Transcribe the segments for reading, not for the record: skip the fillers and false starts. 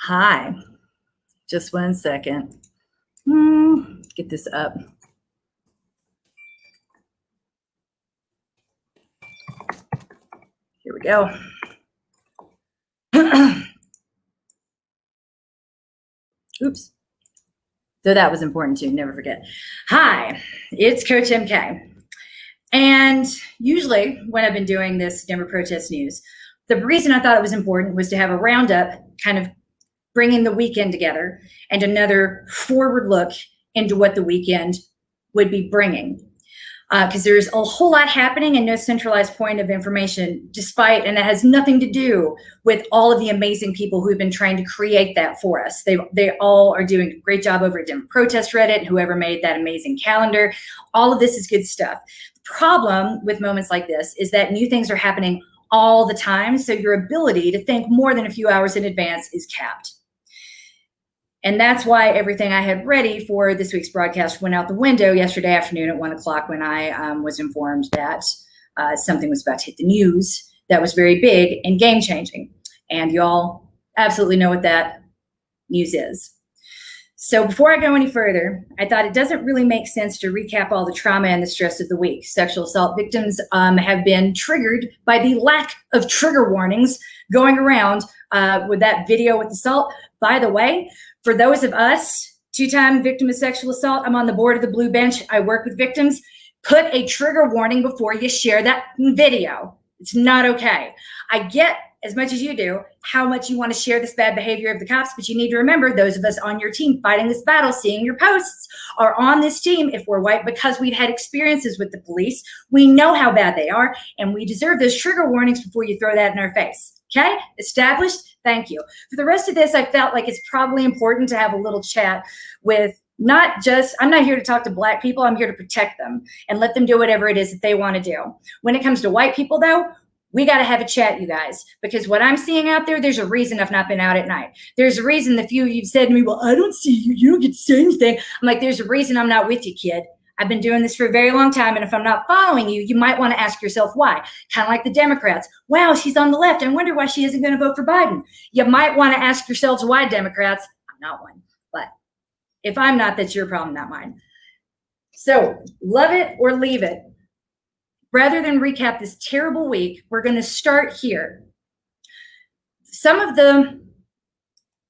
Hi, just 1 second. Get this up. Here we go. Oops. So that was important too, never forget. Hi, it's Coach MK. And usually when I've been doing this Denver protest news, the reason I thought it was important was to have a roundup, kind of bringing the weekend together and another forward look into what the weekend would be bringing. Because there's a whole lot happening and no centralized point of information, despite, and it has nothing to do with all of the amazing people who've been trying to create that for us. They all are doing a great job over at Denver Protest Reddit, and whoever made that amazing calendar. All of this is good stuff. The problem with moments like this is that new things are happening all the time, so your ability to think more than a few hours in advance is capped. And that's why everything I had ready for this week's broadcast went out the window yesterday afternoon at 1 o'clock when I was informed that something was about to hit the news that was very big and game-changing. And you all absolutely know what that news is. So before I go any further, I thought it doesn't really make sense to recap all the trauma and the stress of the week. Sexual assault victims have been triggered by the lack of trigger warnings going around with that video with assault. By the way, for those of us, two-time victim of sexual assault, I'm on the board of the Blue Bench. I work with victims. Put a trigger warning before you share that video. It's not okay. I get, as much as you do, how much you want to share this bad behavior of the cops, but you need to remember those of us on your team fighting this battle, seeing your posts, are on this team if we're white because we've had experiences with the police. We know how bad they are, and we deserve those trigger warnings before you throw that in our face. Okay? Established? Thank you. For the rest of this, I felt like it's probably important to have a little chat with I'm not here to talk to Black people. I'm here to protect them and let them do whatever it is that they want to do. When it comes to white people, though, we got to have a chat, you guys, because what I'm seeing out there's a reason I've not been out at night. There's a reason the few of you've said to me, well, I don't see you. You don't get to say anything. I'm like, there's a reason I'm not with you, kid. I've been doing this for a very long time, and if I'm not following you, you might want to ask yourself why. Kind of like the Democrats. Wow, she's on the left. I wonder why she isn't going to vote for Biden. You might want to ask yourselves why, Democrats. I'm not one, but if I'm not, that's your problem, not mine. So love it or leave it. Rather than recap this terrible week, we're going to start here. Some of the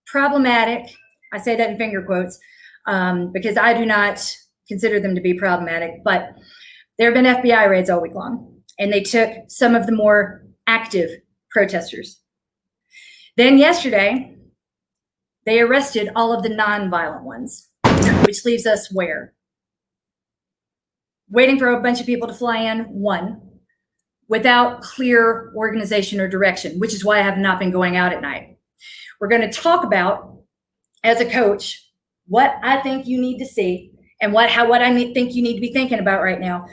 problematic, I say that in finger quotes, because I do not consider them to be problematic, but there have been FBI raids all week long, and they took some of the more active protesters. Then yesterday, they arrested all of the non-violent ones, which leaves us where? Waiting for a bunch of people to fly in, one, without clear organization or direction, which is why I have not been going out at night. We're going to talk about, as a coach, what I think you need to see and what I think you need to be thinking about right now.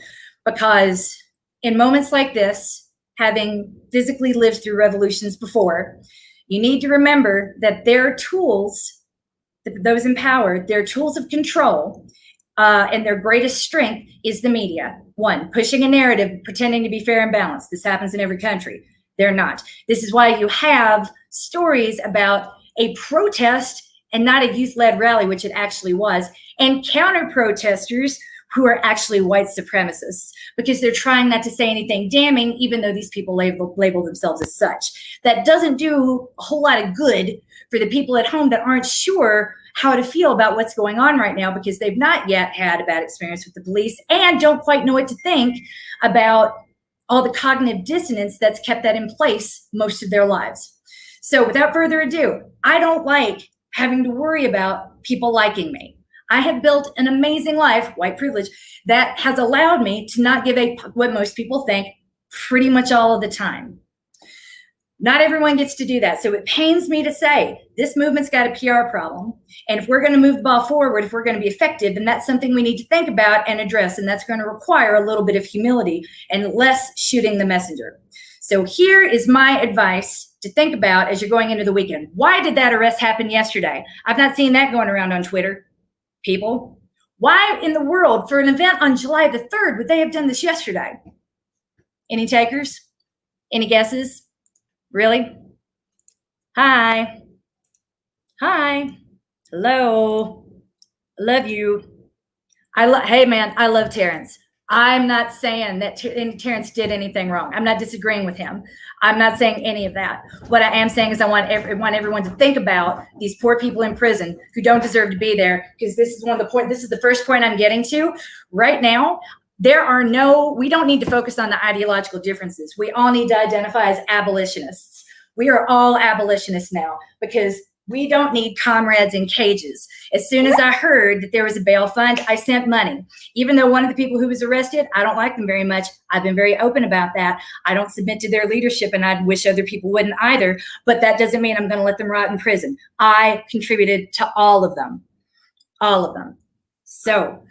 Because in moments like this, having physically lived through revolutions before, you need to remember that their tools, those in power, their tools of control, and their greatest strength is the media. One, pushing a narrative, pretending to be fair and balanced. This happens in every country. They're not. This is why you have stories about a protest and not a youth-led rally, which it actually was, and counter-protesters who are actually white supremacists, because they're trying not to say anything damning, even though these people label themselves as such. That doesn't do a whole lot of good for the people at home that aren't sure how to feel about what's going on right now, because they've not yet had a bad experience with the police and don't quite know what to think about all the cognitive dissonance that's kept that in place most of their lives. So without further ado, I don't like having to worry about people liking me. I have built an amazing life, white privilege, that has allowed me to not give a what most people think pretty much all of the time. Not everyone gets to do that. So it pains me to say this movement's got a PR problem. And if we're going to move the ball forward, if we're going to be effective, then that's something we need to think about and address. And that's going to require a little bit of humility and less shooting the messenger. So here is my advice to think about as you're going into the weekend. Why did that arrest happen yesterday? I've not seen that going around on Twitter, people. Why in the world, for an event on July the 3rd, would they have done this yesterday? Any takers? Any guesses? Really? Hi. Hi. Hello. Love you. Hey man, I love Terrence. I'm not saying that Terrence did anything wrong. I'm not disagreeing with him. I'm not saying any of that. What I am saying is I want everyone to think about these poor people in prison who don't deserve to be there, because this is this is the first point I'm getting to right now. We don't need to focus on the ideological differences. We all need to identify as abolitionists. We are all abolitionists now, because we don't need comrades in cages. As soon as I heard that there was a bail fund, I sent money. Even though one of the people who was arrested, I don't like them very much. I've been very open about that. I don't submit to their leadership, and I wish other people wouldn't either. But that doesn't mean I'm going to let them rot in prison. I contributed to all of them. All of them. So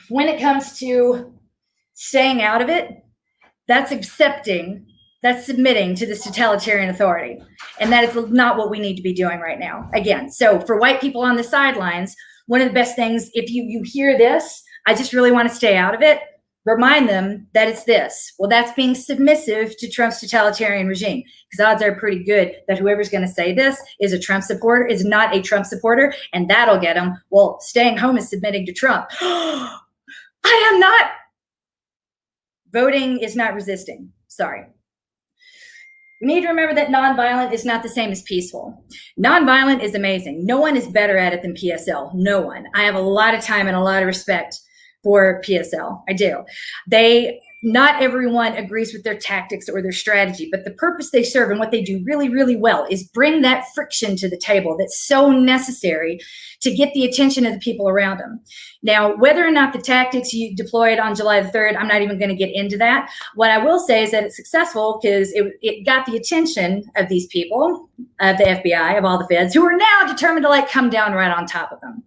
when it comes to staying out of it, that's submitting to this totalitarian authority. And that is not what we need to be doing right now. Again, so for white people on the sidelines, one of the best things, if you hear this, I just really want to stay out of it, remind them that it's this. Well, that's being submissive to Trump's totalitarian regime, because odds are pretty good that whoever's going to say this is not a Trump supporter, and that'll get them. Well, staying home is submitting to Trump. I am not. Voting is not resisting. Sorry. We need to remember that nonviolent is not the same as peaceful. Nonviolent is amazing. No one is better at it than PSL. No one. I have a lot of time and a lot of respect for PSL. I do. Not everyone agrees with their tactics or their strategy, but the purpose they serve and what they do really, really well is bring that friction to the table that's so necessary to get the attention of the people around them. Now, whether or not the tactics you deployed on July the 3rd, I'm not even going to get into that. What I will say is that it's successful because it got the attention of these people, of the FBI, of all the feds, who are now determined to come down right on top of them.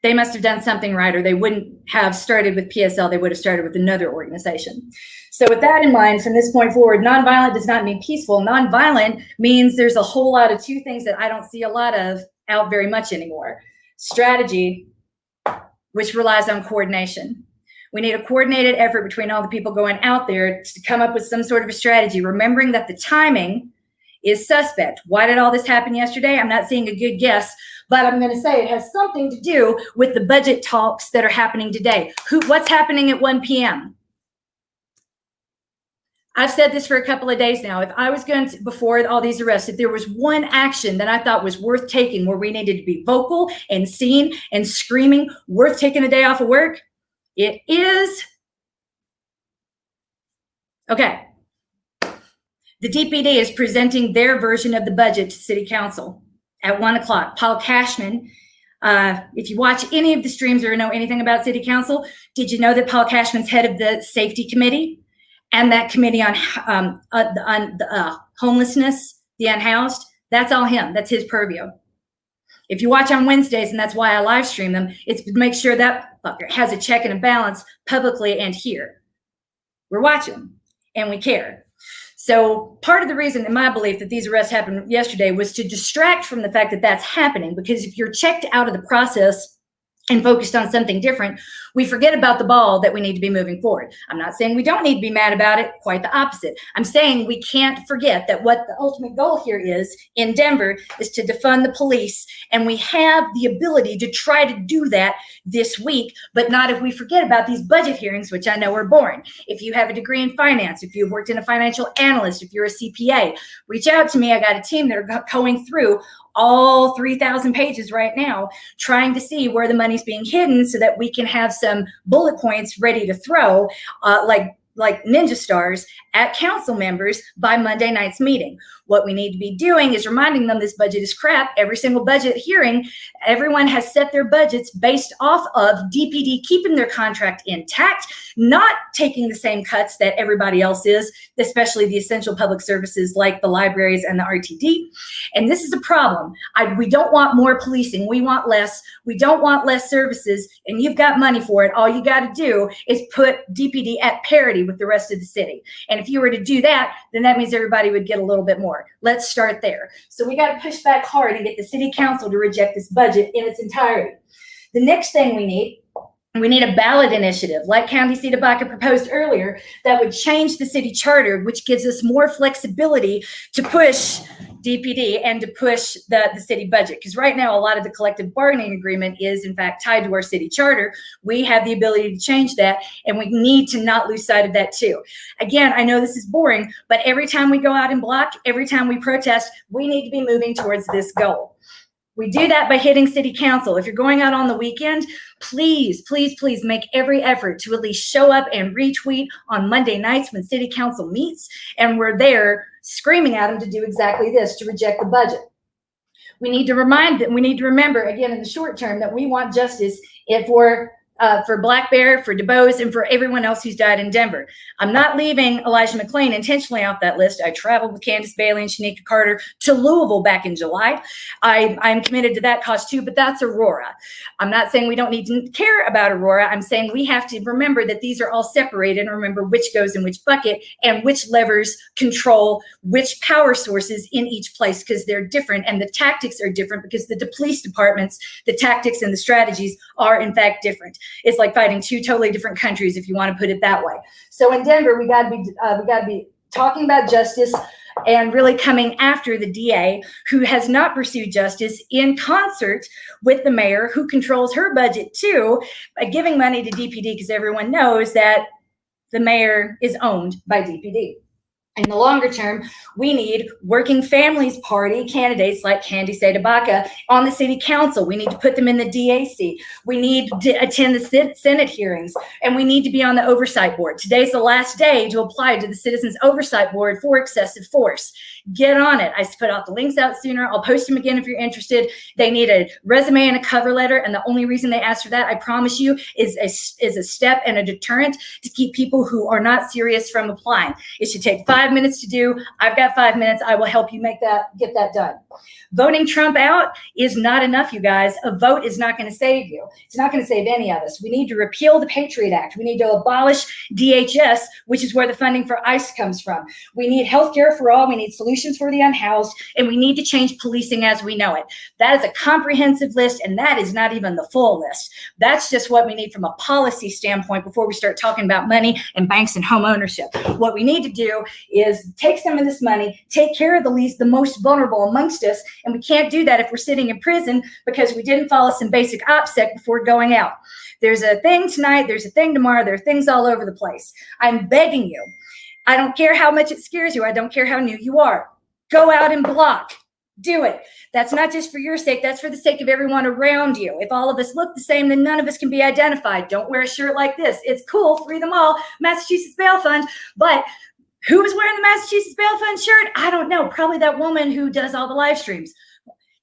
They must have done something right, or they wouldn't have started with PSL. They would have started with another organization. So with that in mind, from this point forward, nonviolent does not mean peaceful. Nonviolent means there's a whole lot of two things that I don't see a lot of out very much anymore. Strategy, which relies on coordination. We need a coordinated effort between all the people going out there to come up with some sort of a strategy, remembering that the timing is suspect. Why did all this happen yesterday? I'm not seeing a good guess, but I'm going to say it has something to do with the budget talks that are happening today. What's happening at 1 p.m.? I've said this for a couple of days now. If I was going to, before all these arrests, if there was one action that I thought was worth taking where we needed to be vocal and seen and screaming, worth taking a day off of work, it is, okay. The DPD is presenting their version of the budget to City Council at 1 o'clock. Paul Cashman, if you watch any of the streams or know anything about City Council, did you know that Paul Cashman's head of the Safety Committee and that committee on homelessness, the unhoused? That's all him. That's his purview. If you watch on Wednesdays, and that's why I live stream them, it's to make sure that fucker has a check and a balance publicly and here. We're watching and we care. So part of the reason, in my belief, that these arrests happened yesterday was to distract from the fact that that's happening, because if you're checked out of the process and focused on something different, we forget about the ball that we need to be moving forward. I'm not saying we don't need to be mad about it, quite the opposite. I'm saying we can't forget that what the ultimate goal here is in Denver is to defund the police, and we have the ability to try to do that this week, but not if we forget about these budget hearings, which I know are boring. If you have a degree in finance, if you've worked in a financial analyst, if you're a CPA, reach out to me. I got a team that are going through all 3,000 pages right now, trying to see where the money's being hidden so that we can have some bullet points ready to throw, like ninja stars at council members by Monday night's meeting. What we need to be doing is reminding them this budget is crap. Every single budget hearing, everyone has set their budgets based off of DPD keeping their contract intact, not taking the same cuts that everybody else is, especially the essential public services like the libraries and the RTD. And this is a problem. We don't want more policing. We want less. We don't want less services, and you've got money for it. All you got to do is put DPD at parity with the rest of the city. And if you were to do that, then that means everybody would get a little bit more. Let's start there. So we got to push back hard and get the city council to reject this budget in its entirety. The next thing we need a ballot initiative like County seat of Baca proposed earlier that would change the city charter, which gives us more flexibility to push DPD and to push the city budget. Because right now, a lot of the collective bargaining agreement is, in fact, tied to our city charter. We have the ability to change that, and we need to not lose sight of that too. Again, I know this is boring, but every time we go out and block, every time we protest, we need to be moving towards this goal. We do that by hitting city council. If you're going out on the weekend, please, please, please make every effort to at least show up and retweet on Monday nights when city council meets, and we're there screaming at them to do exactly this, to reject the budget. We need to remember, again, in the short term, that we want justice for Black Bear, for DuBose, and for everyone else who's died in Denver. I'm not leaving Elijah McClain intentionally off that list. I traveled with Candace Bailey and Shanika Carter to Louisville back in July. I'm committed to that cause too, but that's Aurora. I'm not saying we don't need to care about Aurora. I'm saying we have to remember that these are all separated and remember which goes in which bucket and which levers control which power sources in each place, because they're different and the tactics are different, because the police departments, the tactics and the strategies are in fact different. It's like fighting two totally different countries, if you want to put it that way. So in Denver, we got to be talking about justice and really coming after the DA, who has not pursued justice, in concert with the mayor, who controls her budget too, by giving money to DPD, because everyone knows that the mayor is owned by DPD. In the longer term, we need working families party candidates like Candy Tabaka on the city council. We need to put them in the DAC. We need to attend the Senate hearings, and we need to be on the oversight board. Today's the last day to apply to the Citizens Oversight Board for excessive force. Get on it. I put out the links out sooner. I'll post them again if you're interested. They need a resume and a cover letter, and the only reason they ask for that, I promise you, is a step and a deterrent to keep people who are not serious from applying. It should take 5 minutes to do. I've got 5 minutes. I will help you get that done. Voting Trump out is not enough, you guys. A vote is not going to save you. It's not going to save any of us. We need to repeal the Patriot Act. We need to abolish DHS, which is where the funding for ICE comes from. We need healthcare for all. We need solutions for the unhoused, and we need to change policing as we know it. That is a comprehensive list, and that is not even the full list. That's just what we need from a policy standpoint before we start talking about money and banks and home ownership. What we need to do is take some of this money, take care of the most vulnerable amongst us, and we can't do that if we're sitting in prison because we didn't follow some basic OPSEC before going out. There's a thing tonight, there's a thing tomorrow, there are things all over the place. I'm begging you. I don't care how much it scares you. I don't care how new you are. Go out and block. Do it. That's not just for your sake. That's for the sake of everyone around you. If all of us look the same, then none of us can be identified. Don't wear a shirt like this. It's cool. Free them all. Massachusetts Bail Fund. But who was wearing the Massachusetts Bail Fund shirt? I don't know. Probably that woman who does all the live streams.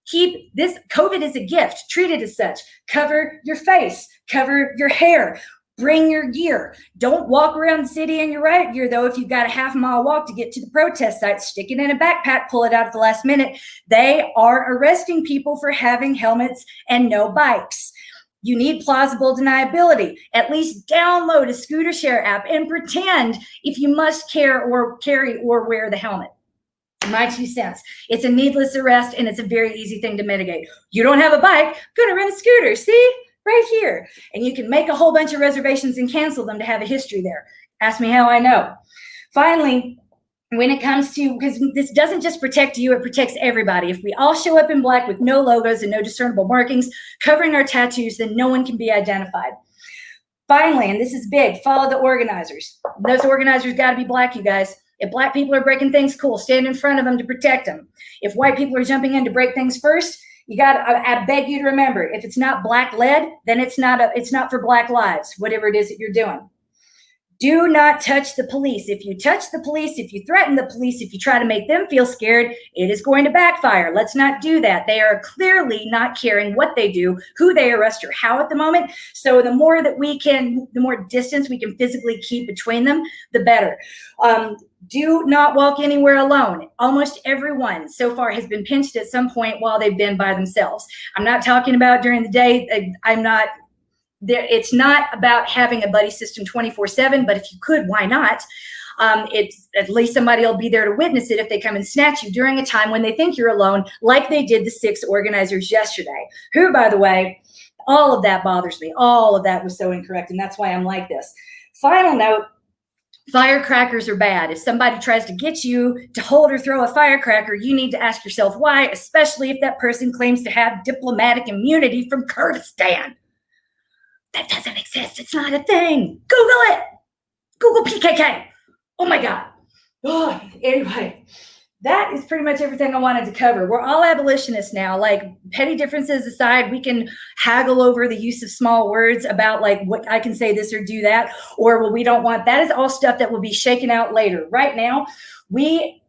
Keep this. COVID is a gift. Treat it as such. Cover your face. Cover your hair. Bring your gear. Don't walk around the city in your riot gear, though. If you've got a half-mile walk to get to the protest site, stick it in a backpack, pull it out at the last minute. They are arresting people for having helmets and no bikes. You need plausible deniability. At least download a scooter share app and pretend if you must carry or wear the helmet. My 2 cents. It's a needless arrest, and it's a very easy thing to mitigate. You don't have a bike, go to rent a scooter. See? Right here. And you can make a whole bunch of reservations and cancel them to have a history there. Ask me how I know. Finally, when it comes to, because this doesn't just protect you, it protects everybody. If we all show up in black with no logos and no discernible markings, covering our tattoos, then no one can be identified. Finally, and this is big, follow the organizers. Those organizers got to be black, you guys. If black people are breaking things, cool, stand in front of them to protect them. If white people are jumping in to break things first, I beg you to remember, if it's not black led, then it's not for Black lives, whatever it is that you're doing. Do not touch the police. If you touch the police, if you threaten the police, if you try to make them feel scared, it is going to backfire. Let's not do that. They are clearly not caring what they do, who they arrest, or how at the moment. So the more distance we can physically keep between them, the better. Do not walk anywhere alone. Almost everyone so far has been pinched at some point while they've been by themselves. I'm not talking about during the day. It's not about having a buddy system 24/7, but if you could, why not? It's at least somebody will be there to witness it if they come and snatch you during a time when they think you're alone, like they did the 6 organizers yesterday, who, by the way, all of that bothers me. All of that was so incorrect, and that's why I'm like this. Final note, Firecrackers are bad. If somebody tries to get you to hold or throw a firecracker, you need to ask yourself why, especially if that person claims to have diplomatic immunity from Kurdistan. That doesn't exist. It's not a thing. Google it. Google PKK. Oh my God. Oh, anyway, that is pretty much everything I wanted to cover. We're all abolitionists now. Like, petty differences aside, we can haggle over the use of small words about like what I can say this or do that, or well, we don't want that. Is all stuff that will be shaken out later. Right now, we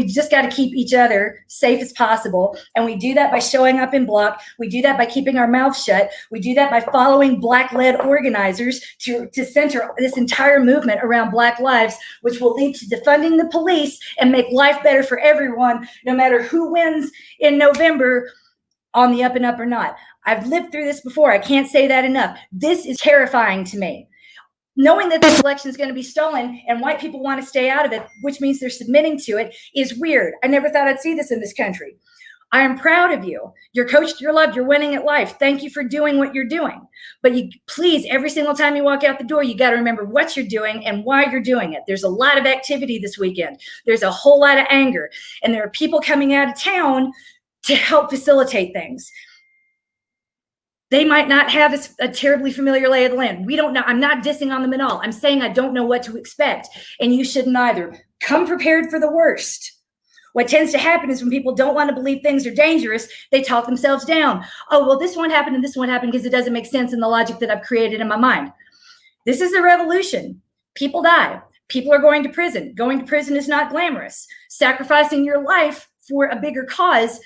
just got to keep each other safe as possible. And we do that by showing up in block. We do that by keeping our mouths shut. We do that by following Black-led organizers to center this entire movement around Black lives, which will lead to defunding the police and make life better for everyone, no matter who wins in November, on the up and up or not. I've lived through this before. I can't say that enough. This is terrifying to me. Knowing that this election is going to be stolen and white people want to stay out of it, which means they're submitting to it, is weird. I never thought I'd see this in this country. I am proud of you. You're coached, you're loved, you're winning at life. Thank you for doing what you're doing. But you please, every single time you walk out the door, you got to remember what you're doing and why you're doing it. There's a lot of activity this weekend. There's a whole lot of anger. And there are people coming out of town to help facilitate things. They might not have a terribly familiar lay of the land. We don't know. I'm not dissing on them at all. I'm saying I don't know what to expect. And you shouldn't either. Come prepared for the worst. What tends to happen is when people don't want to believe things are dangerous, they talk themselves down. Oh, well, this won't happen and this won't happen because it doesn't make sense in the logic that I've created in my mind. This is a revolution. People die. People are going to prison. Going to prison is not glamorous. Sacrificing your life for a bigger cause,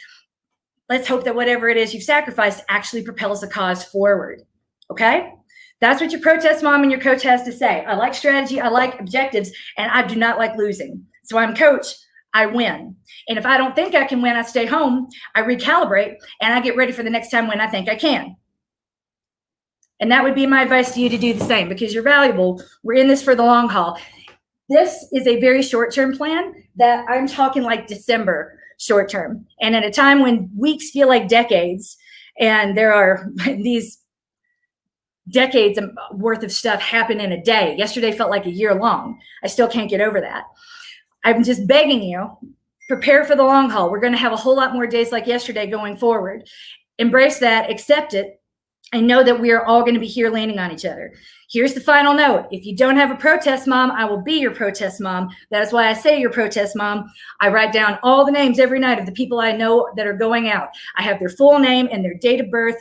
let's hope that whatever it is you've sacrificed actually propels the cause forward. Okay? That's what your protest mom and your coach has to say. I like strategy, I like objectives, and I do not like losing. So I'm coach, I win. And if I don't think I can win, I stay home, I recalibrate, and I get ready for the next time when I think I can. And that would be my advice to you, to do the same, because you're valuable. We're in this for the long haul. This is a very short-term plan that I'm talking like December short term. And at a time when weeks feel like decades, and there are these decades worth of stuff happen in a day. Yesterday felt like a year long. I still can't get over that. I'm just begging you, prepare for the long haul. We're going to have a whole lot more days like yesterday going forward. Embrace that, accept it, and know that we are all going to be here leaning on each other. Here's the final note. If you don't have a protest mom, I will be your protest mom. That is why I say your protest mom. I write down all the names every night of the people I know that are going out. I have their full name and their date of birth,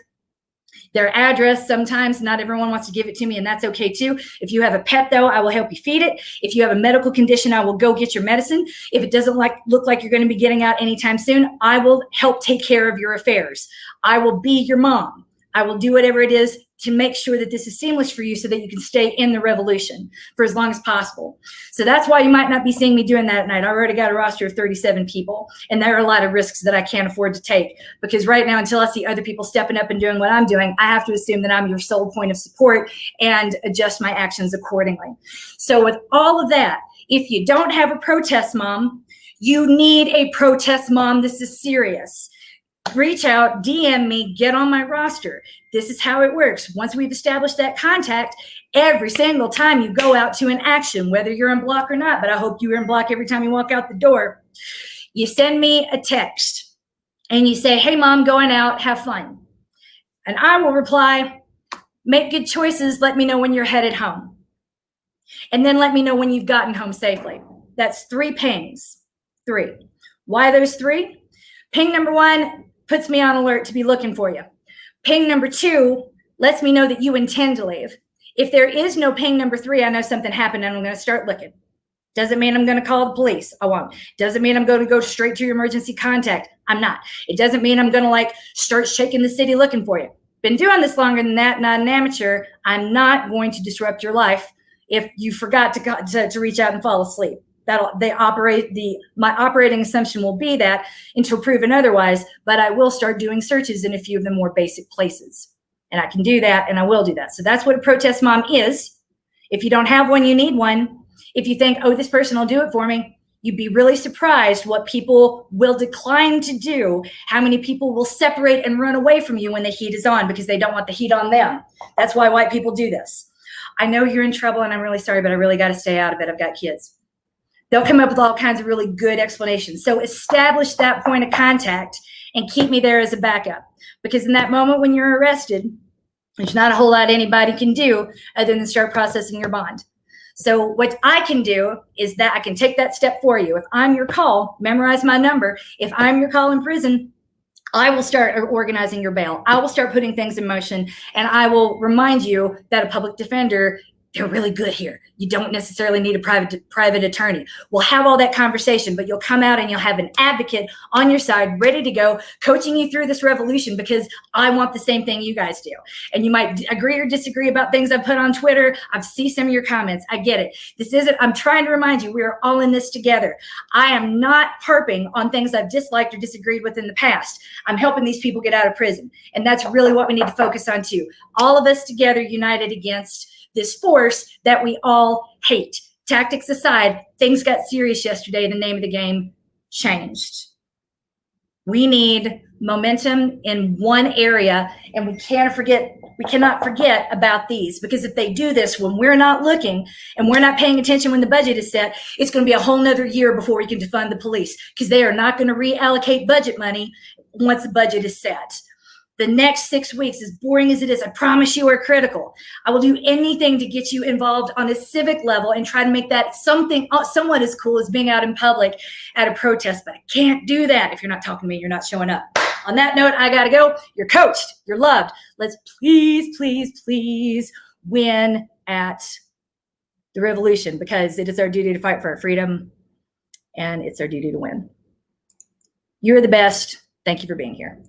their address. Sometimes not everyone wants to give it to me, and that's okay too. If you have a pet, though, I will help you feed it. If you have a medical condition, I will go get your medicine. If it doesn't look like you're going to be getting out anytime soon, I will help take care of your affairs. I will be your mom. I will do whatever it is to make sure that this is seamless for you so that you can stay in the revolution for as long as possible. So that's why you might not be seeing me doing that at night. I already got a roster of 37 people, and there are a lot of risks that I can't afford to take, because right now, until I see other people stepping up and doing what I'm doing, I have to assume that I'm your sole point of support and adjust my actions accordingly. So with all of that, if you don't have a protest mom, you need a protest mom. This is serious. Reach out, DM me, get on my roster. This is how it works. Once we've established that contact, every single time you go out to an action, whether you're in block or not, but I hope you're in block every time you walk out the door, you send me a text and you say, hey, mom, going out, have fun. And I will reply, make good choices. Let me know when you're headed home. And then let me know when you've gotten home safely. That's 3 pings. 3. Why those 3? Ping number 1 puts me on alert to be looking for you. Ping number 2 lets me know that you intend to leave. If there is no ping number 3, I know something happened and I'm going to start looking. Doesn't mean I'm going to call the police. I won't. Doesn't mean I'm going to go straight to your emergency contact. I'm not. It doesn't mean I'm going to start shaking the city looking for you. Been doing this longer than that, not an amateur. I'm not going to disrupt your life if you forgot to reach out and fall asleep. My operating assumption will be that until proven otherwise, but I will start doing searches in a few of the more basic places. And I can do that, and I will do that. So that's what a protest mom is. If you don't have one, you need one. If you think, oh, this person will do it for me, you'd be really surprised what people will decline to do, how many people will separate and run away from you when the heat is on because they don't want the heat on them. That's why white people do this. I know you're in trouble and I'm really sorry, but I really got to stay out of it. I've got kids. They'll come up with all kinds of really good explanations. So establish that point of contact and keep me there as a backup. Because in that moment when you're arrested, there's not a whole lot anybody can do other than start processing your bond. So what I can do is that I can take that step for you. If I'm your call, memorize my number. If I'm your call in prison, I will start organizing your bail. I will start putting things in motion, and I will remind you that a public defender, they're really good here. You don't necessarily need a private attorney. We'll have all that conversation, but you'll come out and you'll have an advocate on your side, ready to go, coaching you through this revolution, because I want the same thing you guys do. And you might agree or disagree about things I've put on Twitter. I've seen some of your comments. I get it. I'm trying to remind you, we are all in this together. I am not harping on things I've disliked or disagreed with in the past. I'm helping these people get out of prison. And that's really what we need to focus on too. All of us together, united against this force that we all hate. Tactics aside, things got serious yesterday. The name of the game changed. We need momentum in one area, and we cannot forget about these, because if they do this when we're not looking and we're not paying attention when the budget is set, it's going to be a whole nother year before we can defund the police, because they are not going to reallocate budget money once the budget is set. The next 6 weeks, as boring as it is, I promise you, are critical. I will do anything to get you involved on a civic level and try to make that something somewhat as cool as being out in public at a protest. But I can't do that if you're not talking to me, you're not showing up. On that note, I got to go. You're coached. You're loved. Let's please, please, please win at the revolution, because it is our duty to fight for our freedom, and it's our duty to win. You're the best. Thank you for being here.